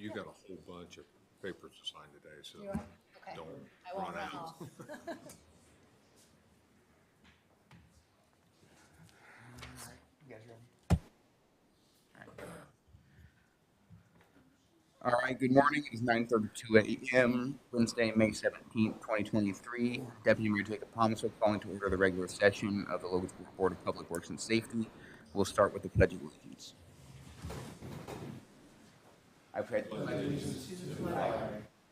You got a whole bunch of papers to sign today, so You are? Okay. don't I won't run run out. off. You guys ready? All right, good morning. It's 9:32 a.m., Wednesday, May 17th, 2023. Deputy Mayor Jacob Thomason calling to order the regular session of the Logansport Board of Public Works and Safety. We'll start with the Pledge of Allegiance. I pledge allegiance to the flag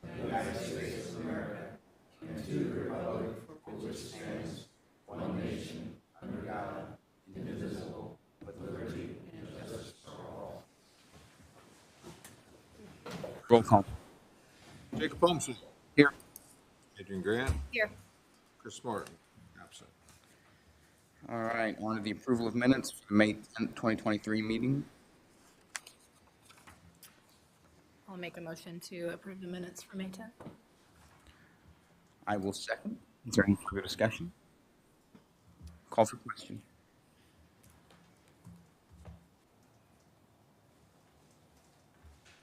of the United States of America and to the republic for which it stands, one nation, under God, indivisible, with liberty and justice for all. Roll call. Jacob Thompson, Here. Adrian Grant, Here. Chris Martin, absent. All right, on to the approval of minutes for the May 10th, 2023 meeting. I'll make a motion to approve the minutes for May 10th. I will second. Is there any further discussion? Call for question.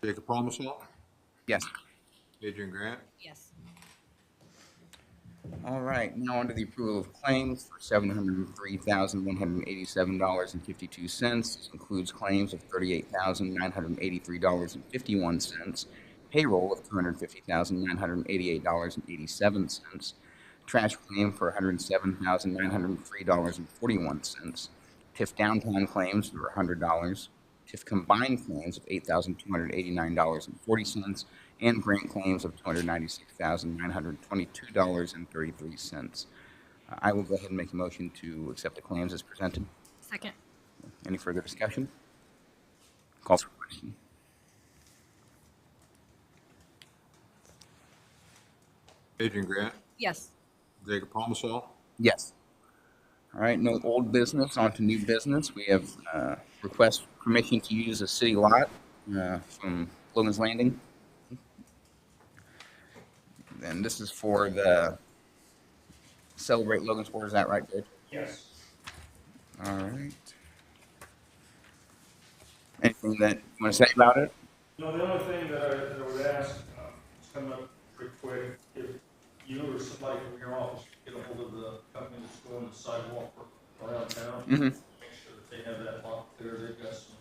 Jacob Thompson, Yes. Adrian Grant, Yes. All right, now on to the approval of claims for $703,187.52. This includes claims of $38,983.51, payroll of $250,988.87, trash claim for $107,903.41, TIF downtime claims for $100, TIF combined claims of $8,289.40, and grant claims of $296,922.33. I will go ahead and make a motion to accept the claims as presented. Second. Any further discussion? Call for question. Adrian Grant, Yes. Jacob Thompson, Yes. All right, no old business, on to new business. We have request permission to use a city lot from Logan's Landing. And this is for the Celebrate Logansport, is that right, Dave? Yes. All right. Anything that you want to say about it? No, the only thing that I would ask, it's coming up pretty quick, if you or somebody from your office get a hold of the company that's doing the sidewalk around town, Mm-hmm. make sure that they have that lot clear. They've got some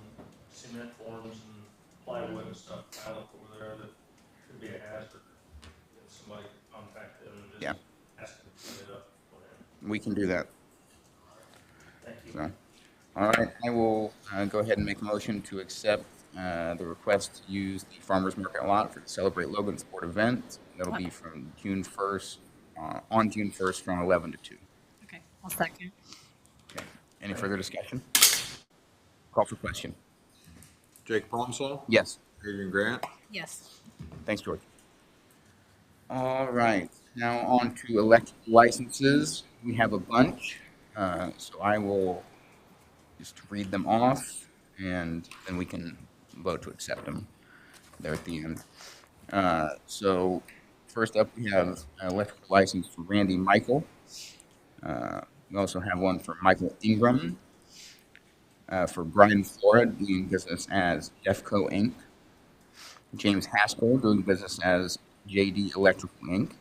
cement forms and plywood and stuff piled up over there that could be a hazard. If somebody could contact them and just Yeah. ask them to clean it up for them. We can do that. Thank you. So, all right, I will go ahead and make a motion to accept the request to use the farmers market lot for the Celebrate Logansport event. That'll be from June 1st, on June 1st from 11 to 2. Okay. I'll second. Okay. Any further discussion? Call for question. Jacob Thompson, Yes. Adrian Grant, Yes. Thanks, George. All right, now on to electric licenses. We have a bunch, so I will just read them off, and then we can vote to accept them there at the end. So first up, we have an electrical license for Randy Michael. We also have one for Michael Ingram, for Brian Flora, doing business as Defco Inc., James Haskell, doing business as JD Electrical Inc.,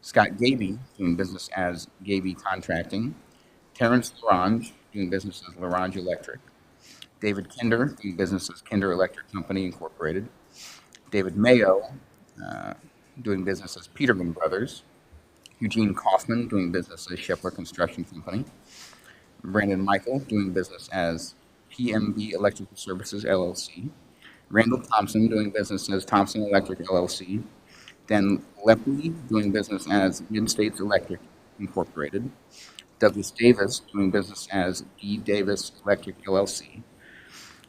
Scott Gaby, doing business as Gaby Contracting, Terrence Larange, doing business as Larange Electric, David Kinder, doing business as Kinder Electric Company Incorporated, David Mayo, doing business as Peterman Brothers, Eugene Kaufman, doing business as Shepler Construction Company, Brandon Michael, doing business as PMB Electrical Services LLC, Randall Thompson, doing business as Thompson Electric LLC, Dan Lepley, doing business as Mid-States Electric Incorporated, Douglas Davis, doing business as D. Davis Electric LLC,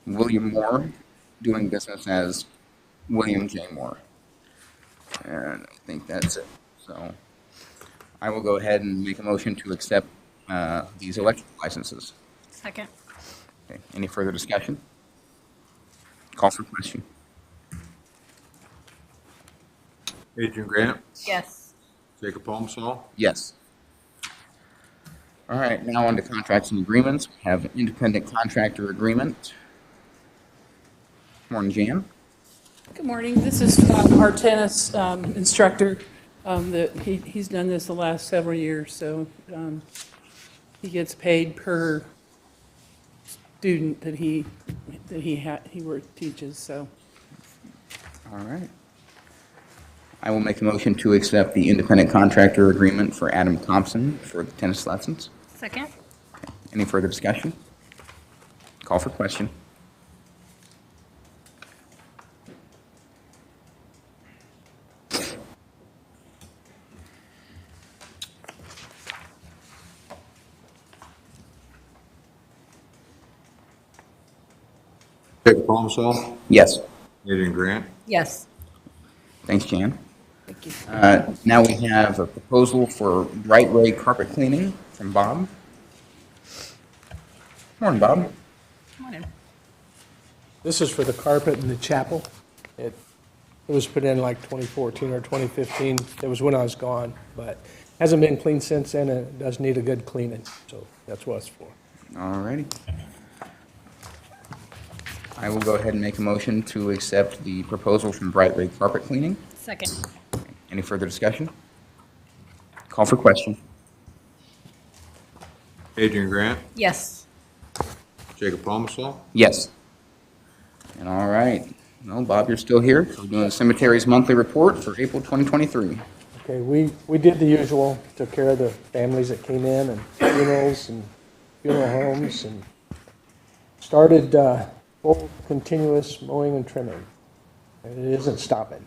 William Moore, doing business as William J. Moore. And I think that's it. So I will go ahead and make a motion to accept these electric licenses. Second. Okay. Any further discussion? Call for question. Adrian Grant, Yes. Jacob Thompson, Yes. All right, now on to contracts and agreements. We have an independent contractor agreement. Morning, Jan. Good morning. This is our tennis instructor. He's done this the last several years, so he gets paid per student that he teaches, so. All right. I will make a motion to accept the independent contractor agreement for Adam Thompson for the tennis lessons. Second? Any further discussion? Call for question. Jacob Palmsall, Yes. Adrian Grant, Yes. Thanks, Jan. Thank you. Now we have a proposal for Bright Ray carpet cleaning from Bob. Morning, Bob. Morning. This is for the carpet in the chapel. It was put in like 2014 or 2015. It was when I was gone, but hasn't been cleaned since then, and it does need a good cleaning, so that's what it's for. All righty. I will go ahead and make a motion to accept the proposal from Bright Ray carpet cleaning. Second? Any further discussion? Call for question. Adrian Grant, Yes. Jacob Palmsall, Yes. And all right. Well, Bob, you're still here. We're doing the cemetery's monthly report for April 2023. Okay, we did the usual, took care of the families that came in, and funerals and funeral homes, and started full continuous mowing and trimming. And it isn't stopping.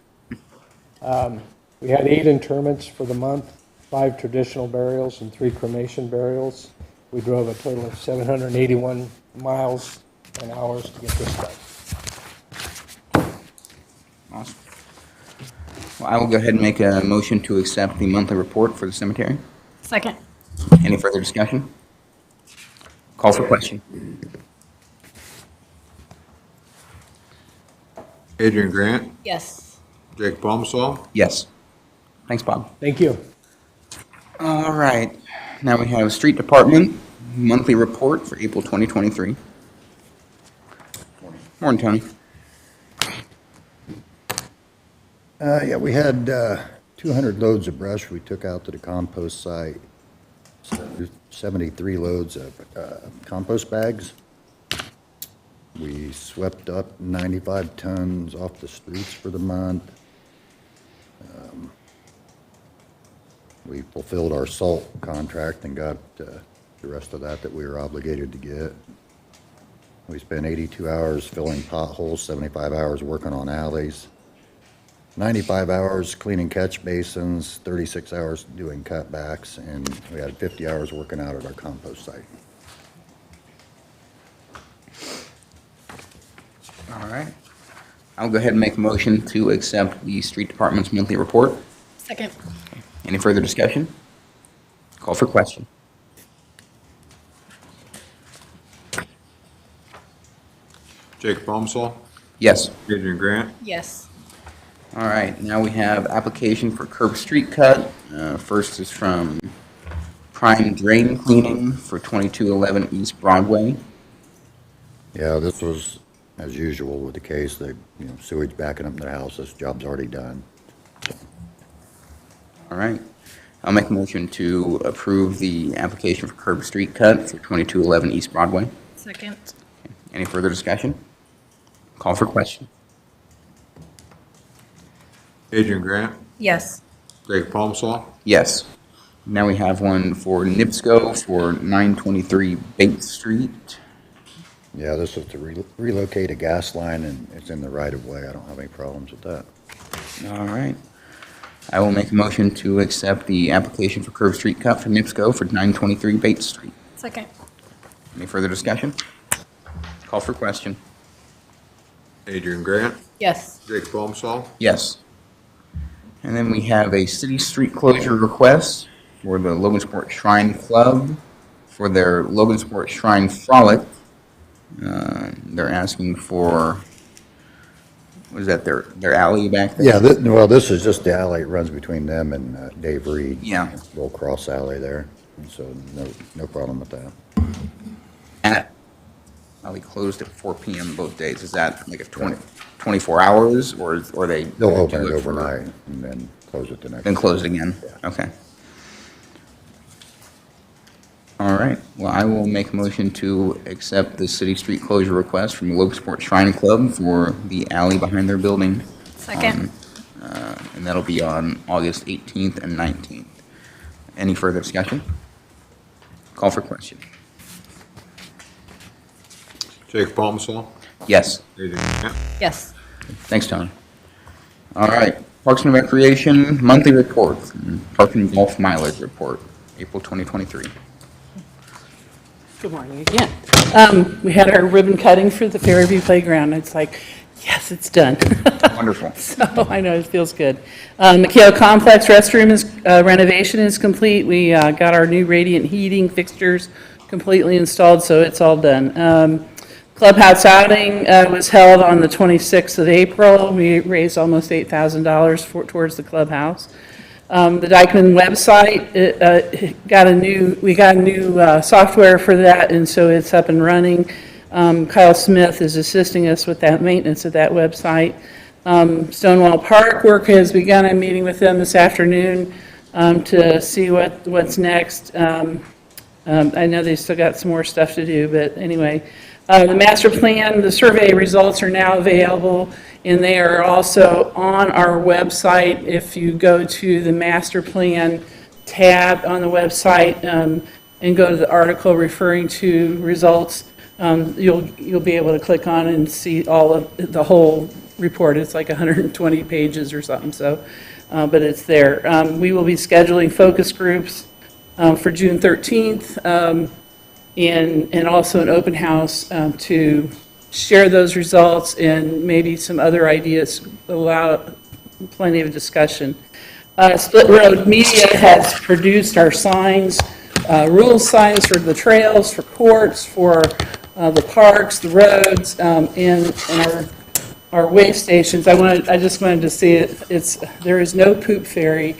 We had 8 interments for the month, 5 traditional burials and 3 cremation burials. We drove a total of 781 miles and hours to get this done. Awesome. Well, I will go ahead and make a motion to accept the monthly report for the cemetery. Second? Any further discussion? Call for question. Adrian Grant, Yes. Jacob Palmsall, Yes. Thanks, Bob. Thank you. All right. Now we have Street Department monthly report for April 2023. Morning, Tony. Yeah, we had 200 loads of brush we took out to the compost site, 73 loads of compost bags. We swept up 95 tons off the streets for the month. We fulfilled our salt contract and got the rest of that we were obligated to get. We spent 82 hours filling potholes, 75 hours working on alleys, 95 hours cleaning catch basins, 36 hours doing cutbacks, and we had 50 hours working out at our compost site. All right. I'll go ahead and make a motion to accept the Street Department's monthly report. Second? Any further discussion? Call for question. Jacob Palmsall, Yes. Adrian Grant, Yes. All right. Now we have application for curb street cut. First is from Prime Drain Cleaning for 2211 East Broadway. Yeah, this was, as usual with the case, sewage backing up in their house, this job's already done. All right. I'll make a motion to approve the application for curb street cut for 2211 East Broadway. Second? Any further discussion? Call for question. Adrian Grant, Yes. Jacob Palmsall, Yes. Now we have one for NIPSCO for 923 Bates Street. Yeah, this is to relocate a gas line, and it's in the right of way. I don't have any problems with that. All right. I will make a motion to accept the application for curb street cut for NIPSCO for 923 Bates Street. Second? Any further discussion? Call for question. Adrian Grant, Yes. Jacob Palmsall, Yes. And then we have a city street closure request for the Logansport Shrine Club for their Logansport Shrine Frolic. They're asking for, what is that, their alley back there? Yeah, well, this is just the alley. It runs between them and Dave Reed. Yeah. Little cross alley there, so no problem with that. alley closed at 4 PM both days. Is that like a 24 hours, or they? They'll open do it for- overnight and then close it the next. Then close it again? Okay. All right, well, I will make a motion to accept the city street closure request from Lokesport Shrine Club for the alley behind their building. Second. And that'll be on August 18th and 19th. Any further discussion? Call for question. Jacob Palmsall, Yes. Adrian Grant, Yes. Thanks, Tony. All right, Parks and Recreation monthly report, Park and Golf mileage report, April 2023. Good morning again. We had our ribbon cutting for the Fairview Playground. It's like, yes, it's done. Wonderful. So I know, it feels good. McHale Complex restroom renovation is complete. We got our new radiant heating fixtures completely installed, so it's all done. Clubhouse outing was held on the 26th of April. We raised almost $8,000 towards the clubhouse. The Dykeman website, we got a new software for that, and so it's up and running. Kyle Smith is assisting us with that maintenance of that website. Stonewall Park work has begun. I'm meeting with them this afternoon to see what's next. I know they still got some more stuff to do, but anyway. The master plan, the survey results are now available, and they are also on our website. If you go to the master plan tab on the website and go to the article referring to results, you'll be able to click on and see all of the whole report. It's like 120 pages or something, so, but it's there. We will be scheduling focus groups for June 13th. And also an open house to share those results and maybe some other ideas, allow plenty of discussion. Split Road Media has produced our signs, rules signs for the trails, for courts, for the parks, the roads, and our wave stations. I just wanted to see it. There is no poop fairy.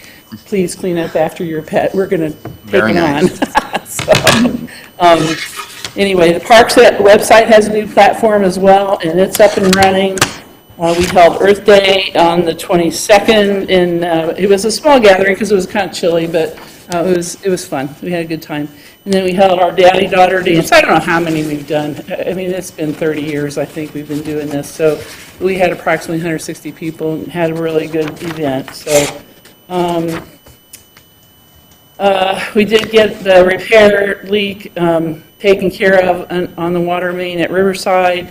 Please clean up after your pet. We're going to take Very it nice. on. Anyway, the Parks website has a new platform as well, and it's up and running. We held Earth Day on the 22nd, and it was a small gathering because it was kind of chilly, but it was fun. We had a good time. And then we held our daddy-daughter dance. I don't know how many we've done. I mean, it's been 30 years, I think, we've been doing this. So we had approximately 160 people and had a really good event. So we did get the repair leak taken care of on the water main at Riverside.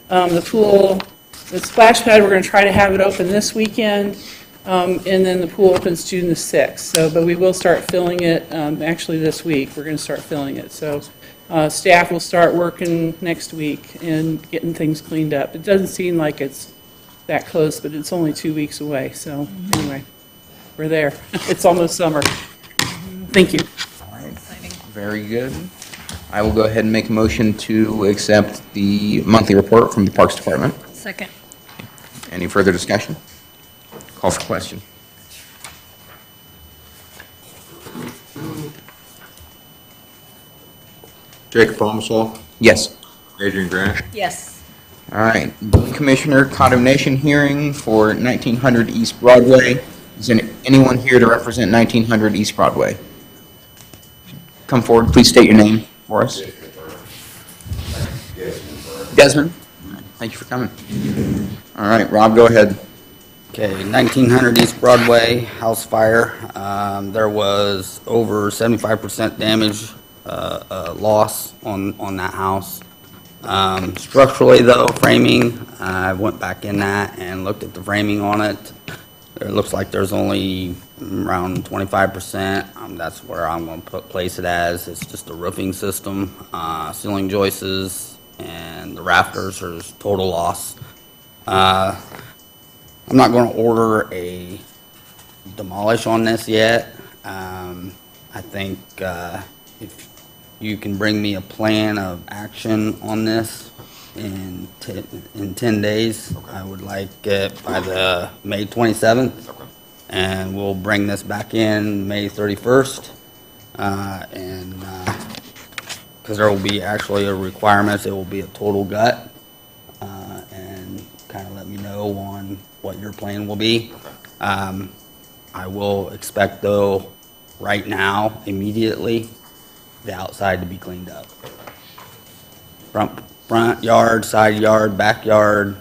The pool, the splash pad, we're going to try to have it open this weekend, and then the pool opens June the 6th. So, but we will start filling it actually this week. We're going to start filling it. So staff will start working next week and getting things cleaned up. It doesn't seem like it's that close, but it's only 2 weeks away. So anyway, we're there. It's almost summer. Thank you. All right, very good. I will go ahead and make a motion to accept the monthly report from the Parks Department. Second. Any further discussion? Call for question. Jacob Palmsall, Yes. Adrian Grant, Yes. All right, building commissioner condemnation hearing for 1900 East Broadway. Is there anyone here to represent 1900 East Broadway? Come forward, please state your name for us. Desmond? Thank you for coming. All right, Rob, go ahead. Okay, 1900 East Broadway, house fire. There was over 75% damage, loss on that house. Structurally though, framing, I went back in that and looked at the framing on it. It looks like there's only around 25%. That's where I'm going to place it as. It's just a roofing system, ceiling joists, and the rafters are total loss. I'm not going to order a demolish on this yet. I think if you can bring me a plan of action on this in 10 days, I would like it by the May 27th. And we'll bring this back in May 31st and because there will be actually a requirement, it will be a total gut, and kind of let me know on what your plan will be. I will expect though, right now, immediately, the outside to be cleaned up. Front yard, side yard, backyard,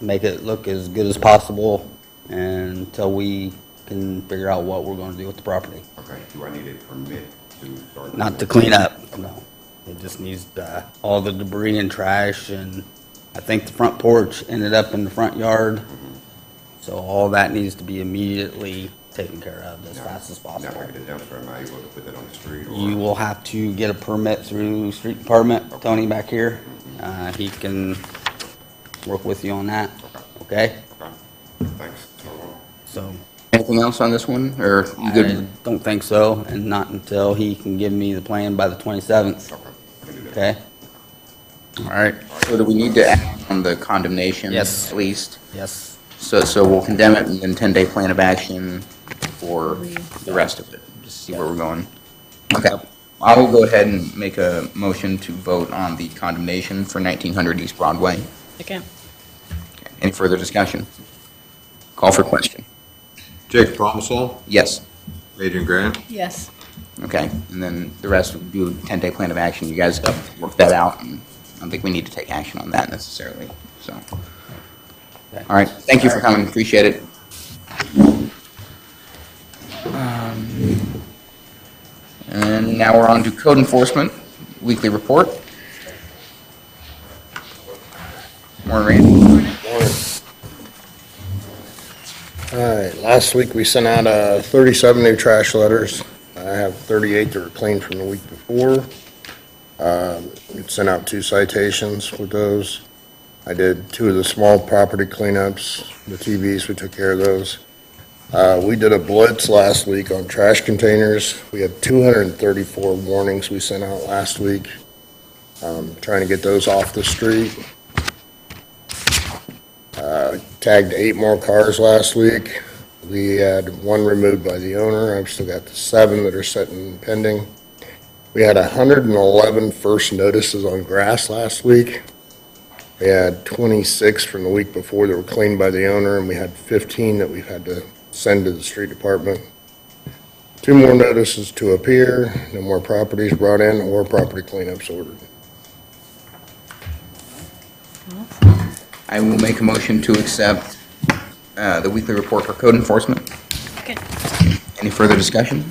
make it look as good as possible until we can figure out what we're gonna do with the property. Okay, do I need a permit to start? Not to clean up, no. It just needs, all the debris and trash, and I think the front porch ended up in the front yard. So all that needs to be immediately taken care of as fast as Now, possible. if I get a dumpster, am I able to put that on the street? Or? You will have to get a permit through street department, Tony back here. He can work with you on that, okay? Okay, thanks. So, Anything else on this one, or you I good? don't think so, and not until he can give me the plan by the 27th, Okay, I can do that. okay? All right. So do we need to act on the condemnation? Yes. At least? Yes, So we'll condemn it and then 10-day plan of action for the rest of it, just see where we're going. Okay. I will go ahead and make a motion to vote on the condemnation for 1900 East Broadway. Second. Any further discussion? Call for question. Jacob Palmsall, Yes. Adrian Grant, Yes. Okay. And then the rest will do 10-day plan of action. You guys work that out, and I don't think we need to take action on that necessarily, so. All right. Thank you for coming. Appreciate it. And now we're on to code enforcement, weekly report. Morning, Randy. All right, last week we sent out 37 new trash letters. I have 38 that were cleaned from the week before. We sent out 2 citations with those. I did 2 of the small property cleanups, the TVs, we took care of those. We did a blitz last week on trash containers. We had 234 warnings we sent out last week, trying to get those off the street. Tagged 8 more cars last week. We had 1 removed by the owner. I've still got the 7 that are sitting pending. We had 111 first notices on grass last week. We had 26 from the week before that were cleaned by the owner, and we had 15 that we've had to send to the street department. 2 more notices to appear, no more properties brought in or property cleanups ordered. I will make a motion to accept the weekly report for code enforcement. Second. Any further discussion?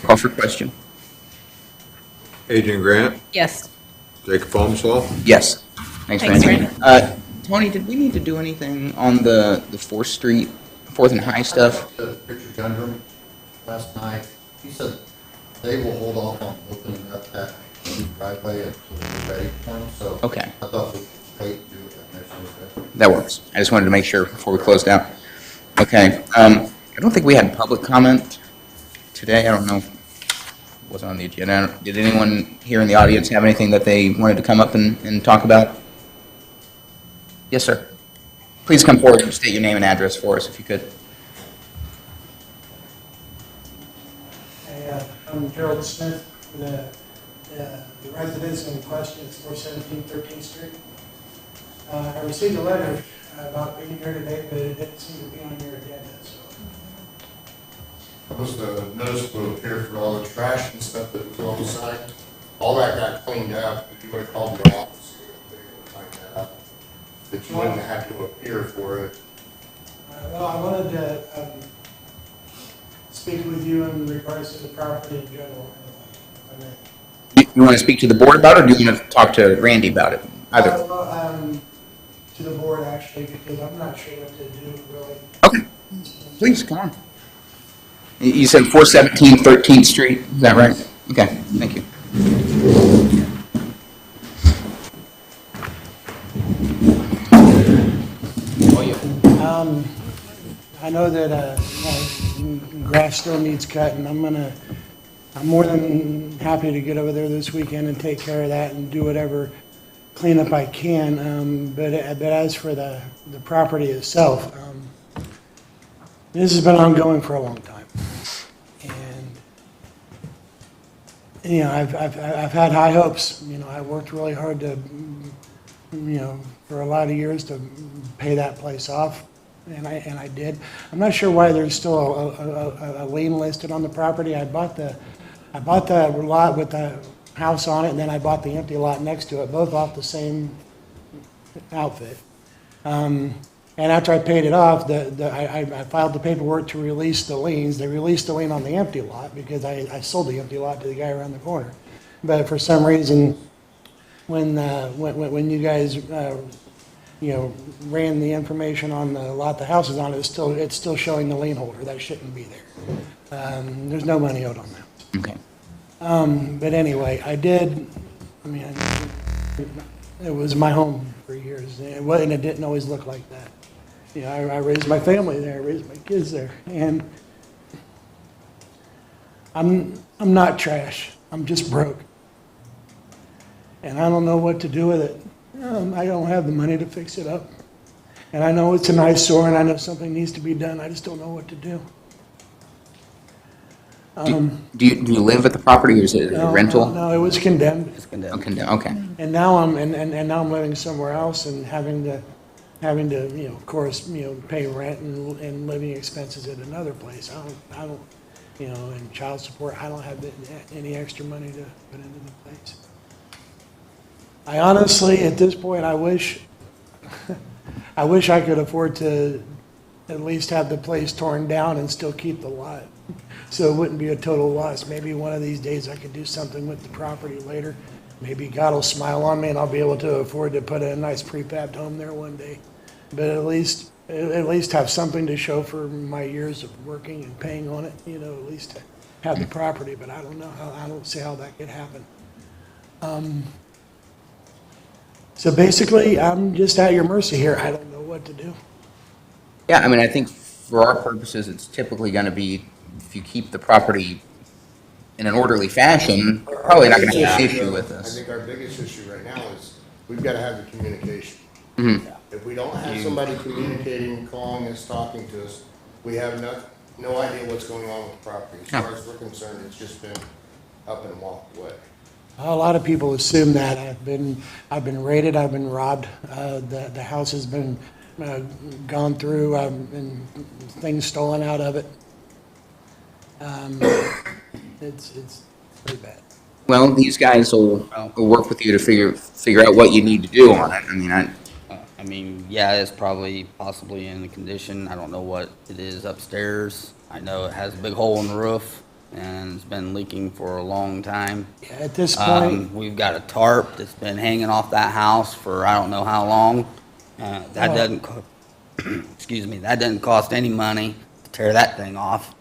Call for question. Adrian Grant, Yes. Jacob Palmsall, Yes. Thanks, Thanks, Randy. Tony, did we need to do anything on the 4th Street, 4th and High stuff? Richard Gundrum last night, he said they will hold off on opening up that driveway until we're ready for them, so. Okay. I thought we could wait and do it next. That works. I just wanted to make sure before we closed out. Okay, I don't think we had public comment today. I don't know. It wasn't on the agenda. Did anyone here in the audience have anything that they wanted to come up and talk about? Yes, sir. Please come forward and state your name and address for us if you could. Hey, I'm Gerald Smith, the residence in question is 417 13th Street. I received a letter about being here today, but it didn't seem to be on your agenda, so. That was the notice to appear for all the trash and stuff that was on the site. All that got cleaned up. If you would have called the office, they would have cleaned that up. But you wouldn't have to appear for it. Well, I wanted to speak with you in regards to the property in general. if I may. You want to speak to the board about it, or do you want to talk to Randy about it? Either. To the board, actually, because I'm not sure what to do, really. Okay. Please, come on. You said 417 13th Street, is that right? Okay, thank you. I know that grass still needs cutting. I'm more than happy to get over there this weekend and take care of that and do whatever cleanup I can. But as for the property itself, this has been ongoing for a long time. And you know, I've had high hopes. You know, I worked really hard to, you know, for a lot of years to pay that place off, and I did. I'm not sure why there's still a lien listed on the property. I bought the lot with the house on it, and then I bought the empty lot next to it, both off the same outfit. And after I paid it off, I filed the paperwork to release the liens. They released the lien on the empty lot because I sold the empty lot to the guy around the corner. But for some reason, when you guys, you know, ran the information on the lot the house is on, it's still showing the lien holder. That shouldn't be there. There's no money owed on that. Okay. But anyway, I mean, it was my home for years, and it didn't always look like that. You know, I raised my family there, I raised my kids there, and I'm not trash. I'm just broke. And I don't know what to do with it. I don't have the money to fix it up. And I know it's an eyesore, and I know something needs to be done. I just don't know what to do. Do you live at the property, or is it a rental? No, it was condemned. It's condemned. Okay, okay. And now I'm living somewhere else and having to, you know, of course, you know, pay rent and living expenses at another place. I don't, you know, and child support, I don't have any extra money to put into the place. I honestly, at this point, I wish I could afford to at least have the place torn down and still keep the lot. So it wouldn't be a total loss. Maybe one of these days I could do something with the property later. Maybe God will smile on me and I'll be able to afford to put a nice prefabbed home there one day. But at least have something to show for my years of working and paying on it, you know, at least to have the property, but I don't see how that could happen. So basically, I'm just at your mercy here. I don't know what to do. Yeah, I mean, I think for our purposes, it's typically going to be, if you keep the property in an orderly fashion, you're probably not going to have an issue with I this. think our biggest issue right now is we've got to have the communication. Mhm. If we don't have somebody communicating, calling us, talking to us, we have no idea what's going on with the property. As far as we're concerned, it's just been up and walked away. A lot of people assume that I've been raided, I've been robbed. The house has been gone through, and things stolen out of it. It's pretty bad. Well, these guys will work with you to figure out what you need to do on it. I mean, yeah, it's probably possibly in the condition. I don't know what it is upstairs. I know it has a big hole in the roof and it's been leaking for a long time. Yeah, at this point, We've got a tarp that's been hanging off that house for I don't know how long. That doesn't, excuse me, that doesn't cost any money to tear that thing off.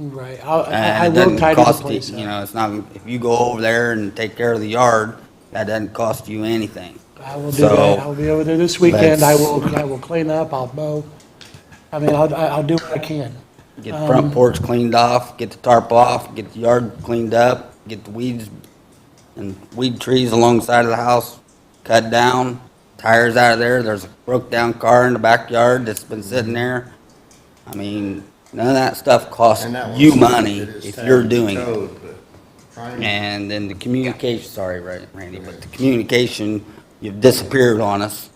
right, And I it will doesn't tidy the cost place you up. know, it's not, if you go over there and take care of the yard, that doesn't cost you anything. I will do So, that. I'll be over there this weekend. I let's- will clean up, I'll mow. I mean, I'll do what I can. Get the front porch cleaned off, get the tarp off, get the yard cleaned up, get the weeds and weed trees alongside of the house cut down, tires out of there. There's a broke down car in the backyard that's been sitting there. I mean, none of that stuff costs And that you one's- money it is if tagged you're doing it. code, but trying to- And then the communication, sorry, Randy, but the communication, you've disappeared on us,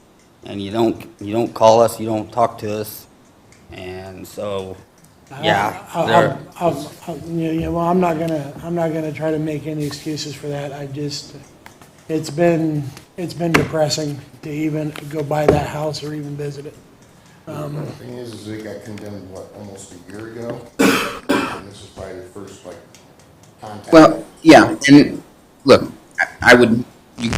and you don't call us, you don't talk to us, and so, yeah. there- Yeah, well, I'm not gonna try to make any excuses for that. It's been depressing to even go by that house or even visit it. The thing is it got condemned, almost a year ago? And this is probably the first, contact. Well, yeah, and look, I would, you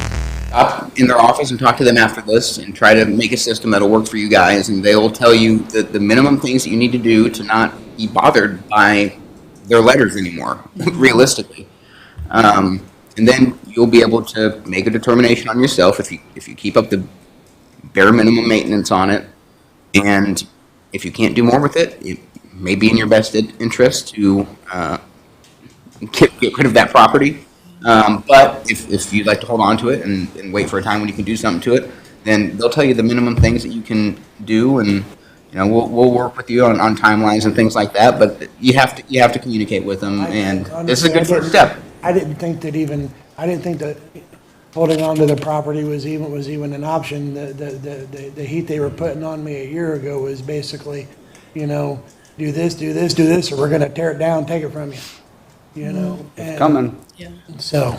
up in their office and talk to them after this and try to make a system that'll work for you guys, and they'll tell you the minimum things that you need to do to not be bothered by their letters anymore, realistically. And then you'll be able to make a determination on yourself if you keep up the bare minimum maintenance on it, and if you can't do more with it, it may be in your best interest to get rid of that property. But if you'd like to hold on to it and wait for a time when you can do something to it, then they'll tell you the minimum things that you can do, and we'll work with you on timelines and things like that. But you have to communicate with them, and this is a good first step. I didn't think that holding on to the property was even an option. The heat they were putting on me a year ago was basically, you know, do this, or we're gonna tear it down, take it from you, you know? and Coming. Yeah. So,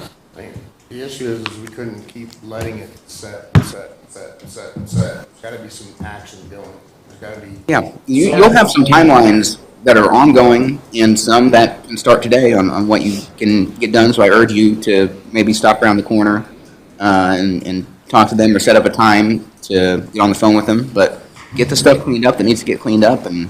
The issue is we couldn't keep letting it set and set and set and set and set. There's gotta be some action going. There's gotta be. Yeah, you'll have some timelines that are ongoing and some that can start today on what you can get done. So I urge you to maybe stop around the corner and talk to them or set up a time to get on the phone with them. But get the stuff cleaned up that needs to get cleaned up, and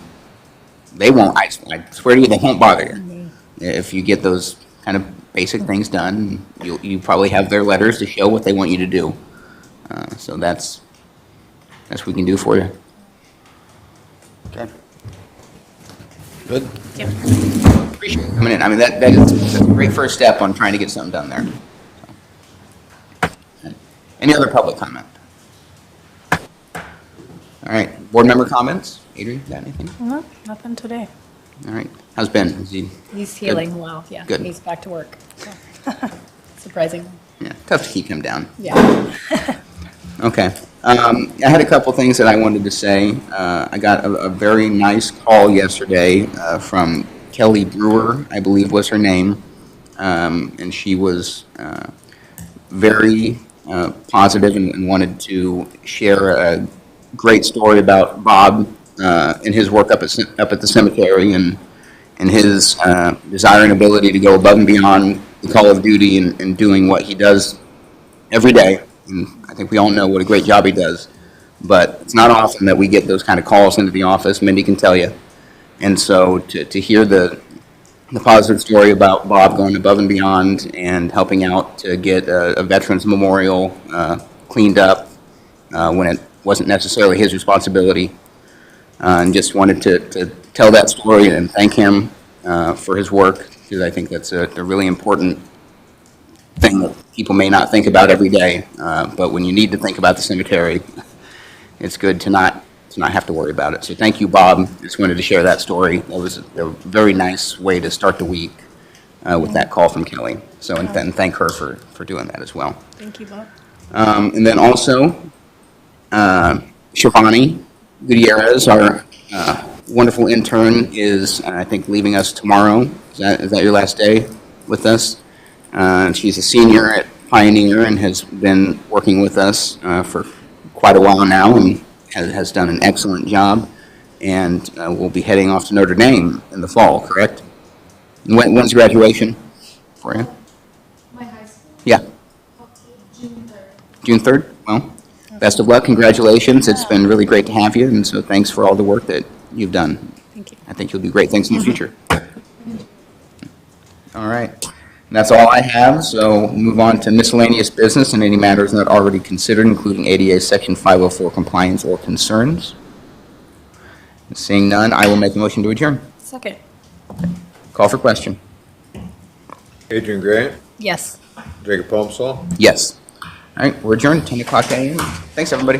they won't, I swear to you, they won't bother you. If you get those kind of basic things done, you probably have their letters to show what they want you to do. So that's what we can do for you. Okay. Good. Yep. Appreciate you coming in. I mean, that's a great first step on trying to get something done there. So. Any other public comment? All right, board member comments? Adrian, got anything? No, nothing today. All right, how's Ben? Is he? He's healing well, yeah. Good. He's back to work. So. Surprisingly. Yeah, tough to keep him down. Yeah. Okay. I had a couple things that I wanted to say. I got a very nice call yesterday from Kelly Brewer, I believe was her name. And she was very positive and wanted to share a great story about Bob and his work up at the cemetery and his desire and ability to go above and beyond the call of duty and doing what he does every day. And I think we all know what a great job he does. But it's not often that we get those kind of calls into the office. Mindy can tell you. And so to hear the positive story about Bob going above and beyond and helping out to get a Veterans Memorial cleaned up when it wasn't necessarily his responsibility. And just wanted to tell that story and thank him for his work, because I think that's a really important thing that people may not think about every day. But when you need to think about the cemetery, it's good to not have to worry about it. So thank you, Bob. Just wanted to share that story. That was a very nice way to start the week with that call from Kelly. So and then thank her for doing that as well. Thank you, Bob. And then also, Shivani Gutierrez, our wonderful intern, is, I think, leaving us tomorrow. Is that your last day with us? She's a senior at Pioneer and has been working with us for quite a while now and has done an excellent job. And we'll be heading off to Notre Dame in the fall, correct? When's graduation for you? My high school? Yeah. June 3rd. June 3rd? Well, best of luck. Congratulations. It's been really great to have you. And so thanks for all the work that you've done. Thank you. I think you'll do great things in the future. All right. And that's all I have. So we'll move on to miscellaneous business and any matters not already considered, including ADA Section 504 compliance or concerns. Seeing none, I will make a motion to adjourn. Second. Call for question. Adrian Grant, Yes. Jacob Palmstall. Yes. All right, we're adjourned, 10 o'clock a.m. Thanks, everybody.